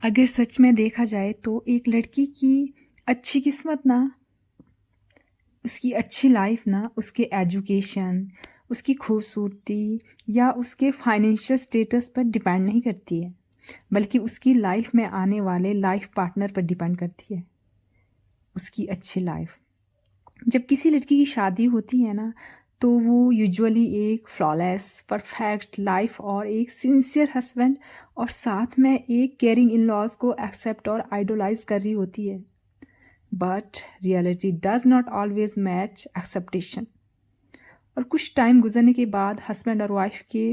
अगर सच में देखा जाए तो एक लड़की की अच्छी किस्मत ना, उसकी अच्छी लाइफ ना उसके एजुकेशन, उसकी खूबसूरती या उसके फाइनेंशियल स्टेटस पर डिपेंड नहीं करती है, बल्कि उसकी लाइफ में आने वाले लाइफ पार्टनर पर डिपेंड करती है उसकी अच्छी लाइफ। जब किसी लड़की की शादी होती है ना, तो वो यूजुअली एक फ्लॉलेस परफेक्ट लाइफ और एक सिंसियर हस्बैंड और साथ में एक केयरिंग इन लॉज को एक्सेप्ट और आइडोलाइज कर रही होती है। But reality does not always match acceptation. और कुछ टाइम गुजरने के बाद हस्बैंड और वाइफ के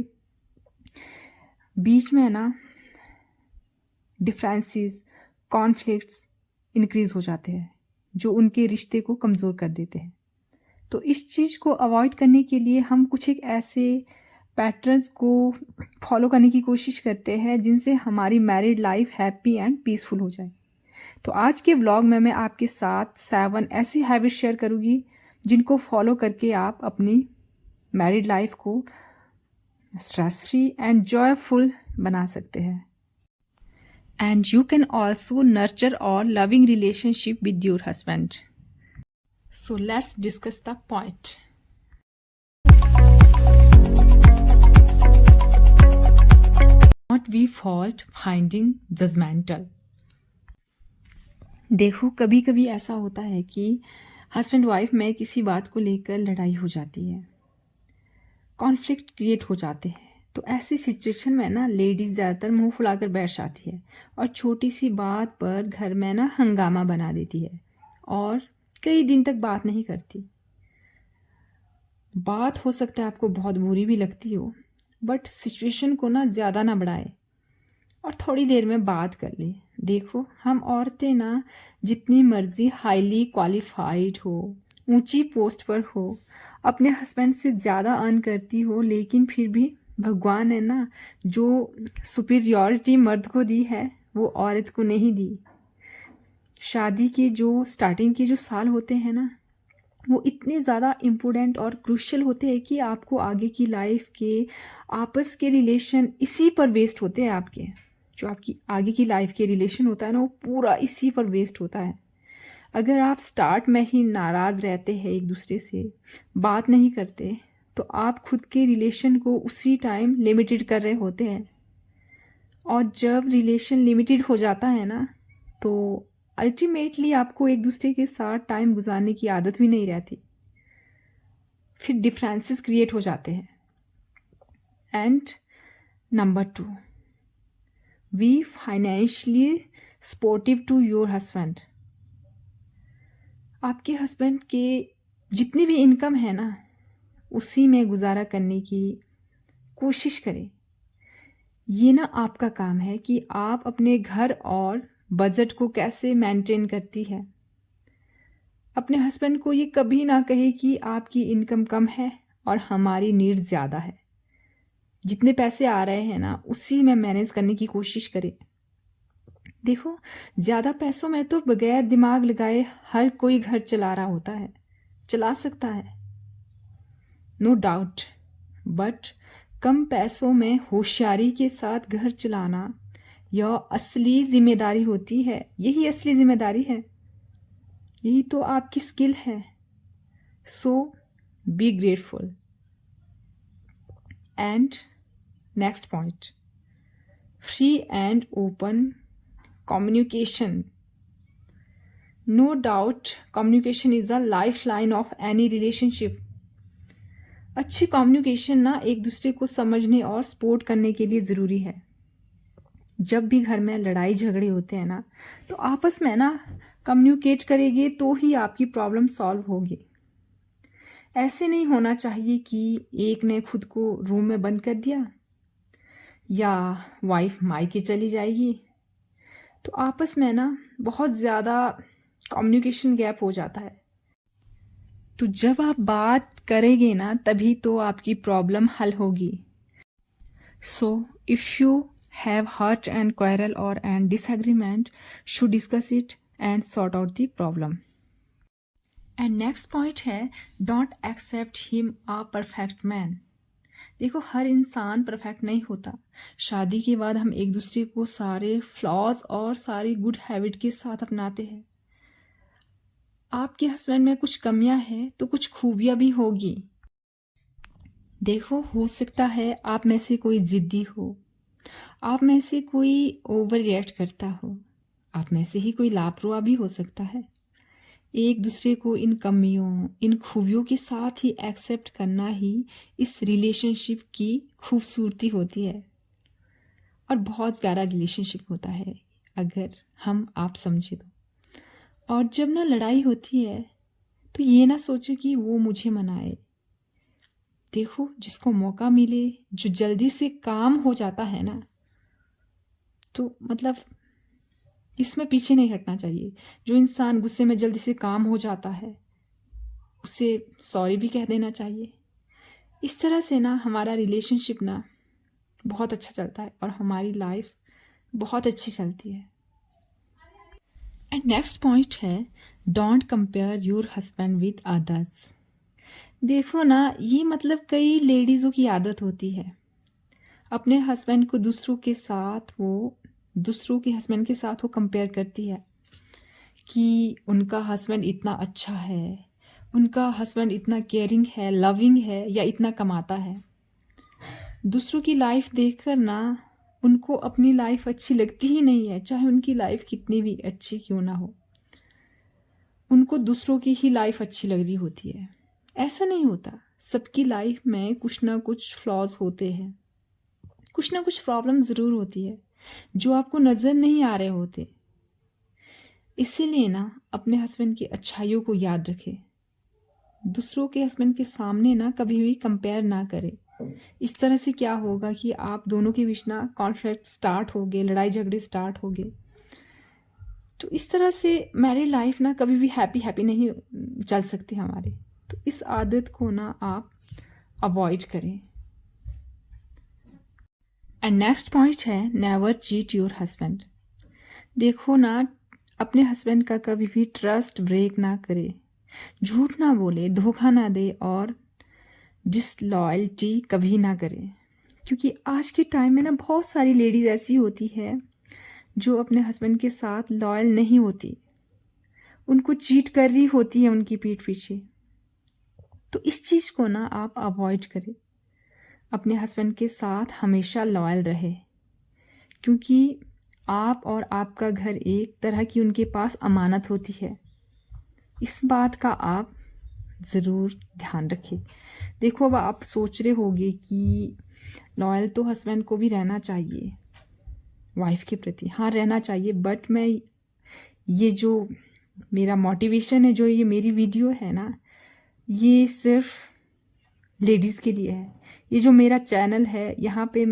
बीच में ना डिफरेंसेस, कॉन्फ्लिक्ट्स इंक्रीज हो जाते हैं, जो उनके रिश्ते को कमज़ोर कर देते हैं। तो इस चीज़ को अवॉइड करने के लिए हम कुछ एक ऐसे पैटर्न्स को फॉलो करने की कोशिश करते हैं जिनसे हमारी married life happy and peaceful हो जाए। तो आज के व्लॉग में मैं आपके साथ 7 ऐसी हैबिट शेयर करूँगी जिनको फॉलो करके आप अपनी मैरिड लाइफ को स्ट्रेस फ्री एंड जॉयफुल बना सकते हैं। And you can also nurture or loving relationship with your husband. So let's discuss the point. Not we fault finding judgmental. देखो, कभी कभी ऐसा होता है कि हस्बैंड वाइफ में किसी बात को लेकर लड़ाई हो जाती है, कॉन्फ्लिक्ट क्रिएट हो जाते हैं। तो ऐसी सिचुएशन में ना लेडीज़ ज़्यादातर मुंह फुलाकर बैठ जाती है और छोटी सी बात पर घर में ना हंगामा बना देती है और कई दिन तक बात नहीं करती। बात हो सकता है आपको बहुत बुरी भी लगती हो, बट सिचुएशन को ना ज़्यादा ना बढ़ाए और थोड़ी देर में बात कर ले। देखो, हम औरतें ना जितनी मर्जी हाईली क्वालिफाइड हो, ऊंची पोस्ट पर हो, अपने हस्बैंड से ज़्यादा अर्न करती हो, लेकिन फिर भी भगवान ने ना जो सुपीरियॉरिटी मर्द को दी है वो औरत को नहीं दी। शादी के जो स्टार्टिंग के जो साल होते हैं ना, वो इतने ज़्यादा इम्पोर्टेंट और क्रूशियल होते हैं कि आपको आगे की लाइफ के आपस के रिलेशन इसी पर वेस्ट होते हैं। आपके जो आपकी आगे की लाइफ के रिलेशन होता है ना, वो पूरा इसी पर वेस्ट होता है। अगर आप स्टार्ट में ही नाराज़ रहते हैं, एक दूसरे से बात नहीं करते, तो आप खुद के रिलेशन को उसी टाइम लिमिटेड कर रहे होते हैं। और जब रिलेशन लिमिटेड हो जाता है ना, तो अल्टीमेटली आपको एक दूसरे के साथ टाइम गुजारने की आदत भी नहीं रहती, फिर डिफरेंसेस क्रिएट हो जाते हैं। And number 2, we financially supportive to your husband. आपके हस्बैंड के जितनी भी इनकम है ना, उसी में गुजारा करने की कोशिश करें। ये ना आपका काम है कि आप अपने घर और बजट को कैसे मेंटेन करती है। अपने हस्बैंड को ये कभी ना कहे कि आपकी इनकम कम है और हमारी नीड ज़्यादा है। जितने पैसे आ रहे हैं ना, उसी में मैनेज करने की कोशिश करें। देखो, ज़्यादा पैसों में तो बगैर दिमाग लगाए हर कोई घर चला रहा होता है, चला सकता है, नो डाउट। बट कम पैसों में होशियारी के साथ घर चलाना यह असली जिम्मेदारी होती है। यही असली जिम्मेदारी है, यही तो आपकी स्किल है। So be grateful. And next point, free and open communication. No doubt communication is the lifeline of any relationship. अच्छी कम्युनिकेशन ना एक दूसरे को समझने और सपोर्ट करने के लिए ज़रूरी है। जब भी घर में लड़ाई झगड़े होते हैं ना, तो आपस में ना कम्युनिकेट करेंगे तो ही आपकी प्रॉब्लम सॉल्व होगी। ऐसे नहीं होना चाहिए कि एक ने खुद को रूम में बंद कर दिया या वाइफ मायके चली जाएगी, तो आपस में ना बहुत ज़्यादा कम्युनिकेशन गैप हो जाता है। तो जब आप बात करेंगे ना, तभी तो आपकी प्रॉब्लम हल होगी। So if you have hurt and quarrel or and disagreement, should discuss it and sort out the problem. And next point है, don't accept him a perfect man. देखो, हर इंसान परफेक्ट नहीं होता। शादी के बाद हम एक दूसरे को सारे फ्लॉज और सारी गुड हैबिट के साथ अपनाते हैं। आपके हस्बैंड में कुछ कमियां हैं तो कुछ खूबियां भी होगी। देखो, हो सकता है आप में से कोई जिद्दी हो, आप में से कोई ओवर रिएक्ट करता हो, आप में से ही कोई लापरवाह भी हो सकता है। एक दूसरे को इन कमियों, इन खूबियों के साथ ही एक्सेप्ट करना ही इस रिलेशनशिप की खूबसूरती होती है। और बहुत प्यारा रिलेशनशिप होता है अगर हम आप समझे तो। और जब ना लड़ाई होती है तो ये ना सोचे कि वो मुझे मनाए। देखो, जिसको मौका मिले, जो जल्दी से काम हो जाता है ना, तो मतलब इसमें पीछे नहीं हटना चाहिए। जो इंसान गुस्से में जल्दी से काम हो जाता है उसे सॉरी भी कह देना चाहिए। इस तरह से ना हमारा रिलेशनशिप ना बहुत अच्छा चलता है और हमारी लाइफ बहुत अच्छी चलती है। एंड नेक्स्ट पॉइंट है, don't compare your husband with others. देखो ना, ये मतलब कई लेडीज़ों की आदत होती है, अपने हस्बैंड को दूसरों के हस्बैंड के साथ वो कंपेयर करती है कि उनका हस्बैंड इतना अच्छा है, उनका हस्बैंड इतना केयरिंग है, लविंग है, या इतना कमाता है। दूसरों की लाइफ देखकर ना उनको अपनी लाइफ अच्छी लगती ही नहीं है, चाहे उनकी लाइफ कितनी भी अच्छी क्यों ना हो। उनको दूसरों की ही लाइफ अच्छी लग रही होती है। ऐसा नहीं होता। सबकी लाइफ में कुछ ना कुछ फ्लॉज होते हैं, कुछ ना कुछ प्रॉब्लम ज़रूर होती है जो आपको नज़र नहीं आ रहे होते। इसीलिए ना अपने हस्बैंड की अच्छाइयों को याद रखें। दूसरों के हस्बैंड के सामने ना कभी भी कंपेयर ना करें। इस तरह से क्या होगा कि आप दोनों के बीच ना कॉन्फ्लिक्ट स्टार्ट हो गए, लड़ाई झगड़े स्टार्ट हो गए। तो इस तरह से मैरिड लाइफ ना कभी भी हैप्पी नहीं चल सकती हमारी। तो इस आदत को ना आप अवॉइड करें। एंड नेक्स्ट पॉइंट है, नेवर चीट योर हस्बैंड। देखो ना, अपने हस्बैंड का कभी भी ट्रस्ट ब्रेक ना करे, झूठ ना बोले, धोखा ना दे और डिसलॉयल्टी कभी ना करे। क्योंकि आज के टाइम में ना बहुत सारी लेडीज़ ऐसी होती है जो अपने हस्बैंड के साथ लॉयल नहीं होती, उनको चीट कर रही होती है उनकी पीठ पीछे। तो इस चीज़ को ना आप अवॉइड करें, अपने हस्बैंड के साथ हमेशा लॉयल रहे। क्योंकि आप और आपका घर एक तरह की उनके पास अमानत होती है। इस बात का आप ज़रूर ध्यान रखें। देखो, अब आप सोच रहे होंगे कि लॉयल तो हस्बैंड को भी रहना चाहिए वाइफ के प्रति। हाँ, रहना चाहिए, बट मैं ये जो मेरा मोटिवेशन है, जो ये मेरी वीडियो है ना, ये सिर्फ लेडीज़ के लिए है। ये जो मेरा चैनल है, यहाँ पे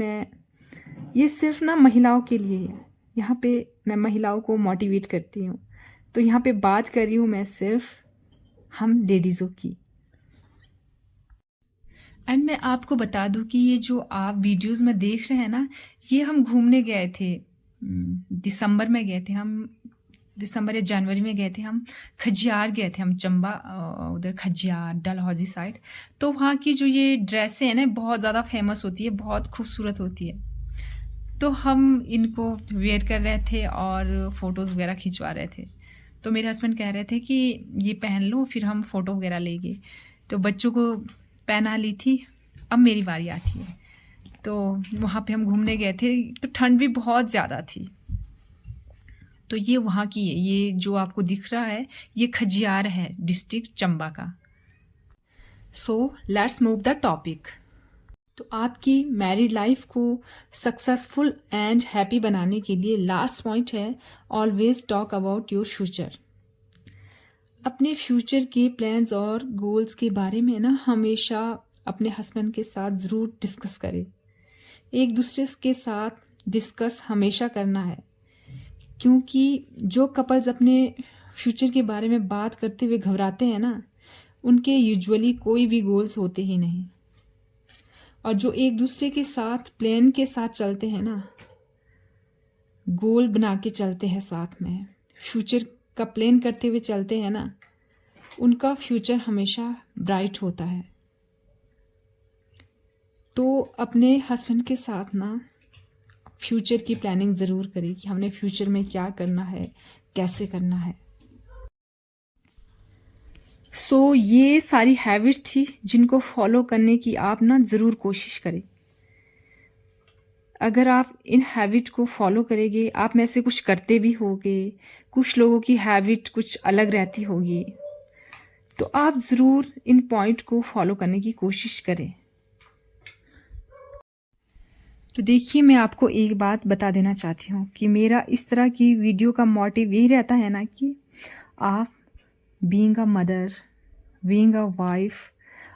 ये सिर्फ ना महिलाओं के लिए है। यहाँ पे मैं महिलाओं को मोटिवेट करती हूँ। तो यहाँ पे बात कर रही हूँ मैं सिर्फ हम लेडीज़ों की। एंड मैं आपको बता दूं कि ये जो आप वीडियोस में देख रहे हैं ना, ये हम घूमने गए थे, दिसंबर में गए थे हम, दिसंबर या जनवरी में गए थे हम, खजियार गए थे हम, चंबा, उधर खजियार डलहौजी साइड। तो वहाँ की जो ये ड्रेसें हैं ना, बहुत ज़्यादा फेमस होती है, बहुत खूबसूरत होती है। तो हम इनको वेयर कर रहे थे और फ़ोटोज़ वगैरह खिंचवा रहे थे। तो मेरे हस्बैंड कह रहे थे कि ये पहन लो, फिर हम फ़ोटो वगैरह लेंगे। तो बच्चों को पहना ली थी, अब मेरी बारी आती है। तो वहाँ पे हम घूमने गए थे, तो ठंड भी बहुत ज़्यादा थी। तो ये वहाँ की है, ये जो आपको दिख रहा है ये खजियार है, डिस्ट्रिक्ट चंबा का। So let's move the topic. तो आपकी मैरिड लाइफ को सक्सेसफुल एंड हैप्पी बनाने के लिए लास्ट पॉइंट है, always talk about your future. अपने फ्यूचर के प्लान्स और गोल्स के बारे में ना हमेशा अपने हस्बैंड के साथ ज़रूर डिस्कस करें। एक दूसरे के साथ डिस्कस हमेशा करना है, क्योंकि जो कपल्स अपने फ्यूचर के बारे में बात करते हुए घबराते हैं ना, उनके यूजुअली कोई भी गोल्स होते ही नहीं। और जो एक दूसरे के साथ प्लान के साथ चलते हैं ना, गोल बना के चलते हैं साथ में, फ्यूचर का प्लान करते हुए चलते हैं ना, उनका फ्यूचर हमेशा ब्राइट होता है। तो अपने हस्बैंड के साथ ना फ्यूचर की प्लानिंग ज़रूर करें कि हमने फ्यूचर में क्या करना है, कैसे करना है। सो ये सारी हैबिट थी जिनको फॉलो करने की आप ना ज़रूर कोशिश करें। अगर आप इन हैबिट को फॉलो करेंगे, आप में से कुछ करते भी होंगे, कुछ लोगों की हैबिट कुछ अलग रहती होगी, तो आप ज़रूर इन पॉइंट को फॉलो करने की कोशिश करें। तो देखिए, मैं आपको एक बात बता देना चाहती हूँ कि मेरा इस तरह की वीडियो का मोटिव यही रहता है ना कि आप being a mother, being a wife,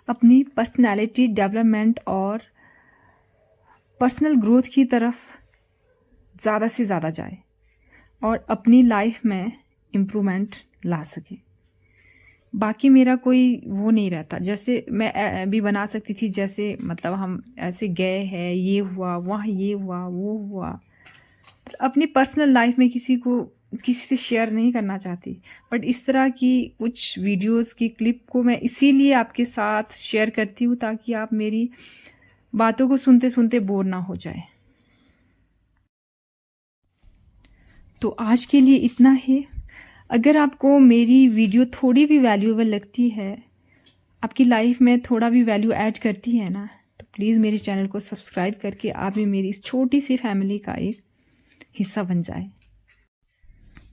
अपनी पर्सनैलिटी डेवलपमेंट और पर्सनल ग्रोथ की तरफ ज़्यादा से ज़्यादा जाए और अपनी लाइफ में इम्प्रूवमेंट ला सके। बाकी मेरा कोई वो नहीं रहता, जैसे मैं भी बना सकती थी, जैसे मतलब हम ऐसे गए हैं, ये हुआ, वहाँ ये हुआ, वो हुआ। अपनी पर्सनल लाइफ में किसी से शेयर नहीं करना चाहती, बट इस तरह की कुछ वीडियोस की क्लिप को मैं इसीलिए आपके साथ शेयर करती हूँ ताकि आप मेरी बातों को सुनते सुनते बोर ना हो जाए। तो आज के लिए इतना ही। अगर आपको मेरी वीडियो थोड़ी भी वैल्यूएबल लगती है, आपकी लाइफ में थोड़ा भी वैल्यू ऐड करती है ना, तो प्लीज़ मेरे चैनल को सब्सक्राइब करके आप भी मेरी इस छोटी सी फैमिली का एक हिस्सा बन जाए।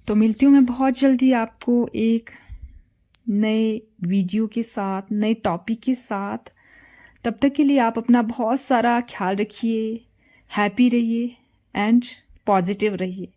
तो मिलती हूँ मैं बहुत जल्दी आपको एक नए वीडियो के साथ, नए टॉपिक के साथ। तब तक के लिए आप अपना बहुत सारा ख्याल रखिए, हैप्पी रहिए एंड पॉजिटिव रहिए।